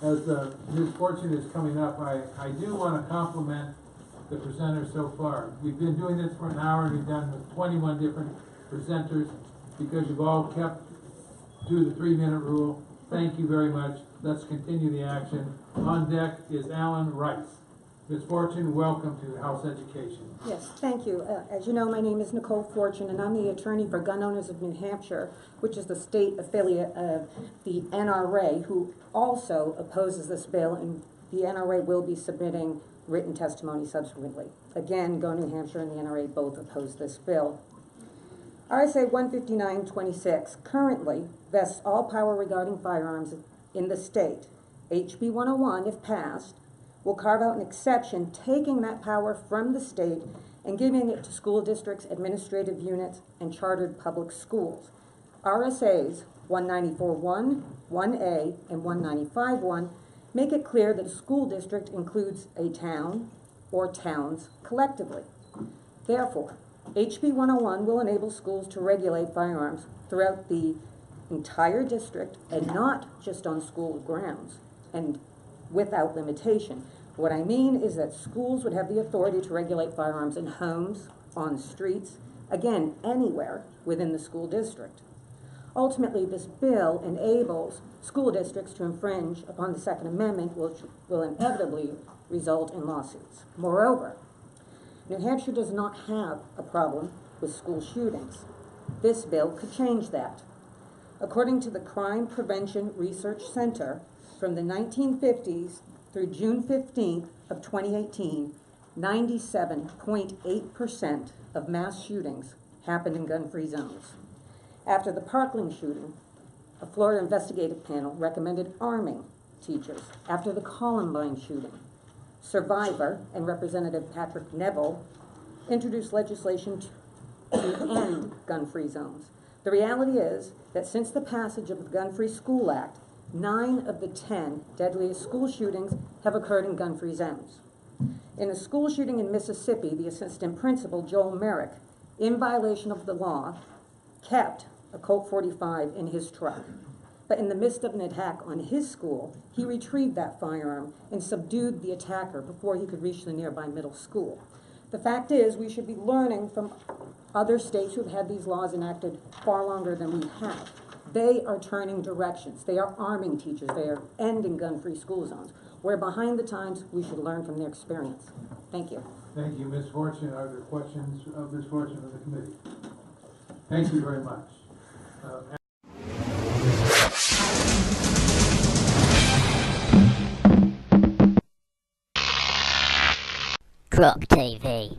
As Ms. Fortune is coming up, I do want to compliment the presenters so far. We've been doing this for an hour, and we've done with 21 different presenters because you've all kept to the 3-minute rule. Thank you very much. Let's continue the action. On deck is Alan Rice. Ms. Fortune, welcome to House Education. Yes, thank you. As you know, my name is Nicole Fortune, and I'm the attorney for Gun Owners of New Hampshire, which is the state affiliate of the NRA, who also opposes this bill, and the NRA will be submitting written testimony subsequently. Again, Go New Hampshire and the NRA both oppose this bill. RSA 15926 currently vests all power regarding firearms in the state. HB 101, if passed, will carve out an exception, taking that power from the state and giving it to school districts, administrative units, and chartered public schools. RSAs 194.1, 1A, and 195.1 make it clear that a school district includes a town or towns collectively. Therefore, HB 101 will enable schools to regulate firearms throughout the entire district and not just on school grounds and without limitation. What I mean is that schools would have the authority to regulate firearms in homes, on streets, again, anywhere within the school district. Ultimately, this bill enables school districts to infringe upon the Second Amendment, which will inevitably result in lawsuits. Moreover, New Hampshire does not have a problem with school shootings. This bill could change that. According to the Crime Prevention Research Center, from the 1950s through June 15th of 2018, 97.8% of mass shootings happened in gun-free zones. After the Parkland shooting, a Florida investigative panel recommended arming teachers. After the Columbine shooting, Survivor and Representative Patrick Neville introduced legislation to end gun-free zones. The reality is that since the passage of the Gun-Free School Act, 9 of the 10 deadliest school shootings have occurred in gun-free zones. In a school shooting in Mississippi, the assistant principal, Joel Merrick, in violation of the law, kept a Colt 45 in his truck. But in the midst of an attack on his school, he retrieved that firearm and subdued the attacker before he could reach the nearby middle school. The fact is, we should be learning from other states who have had these laws enacted far longer than we have. They are turning directions. They are arming teachers. They are ending gun-free school zones. We're behind the times. We should learn from their experience. Thank you. Thank you, Ms. Fortune. Are there questions of Ms. Fortune of the committee? Thank you very much. Croc TV.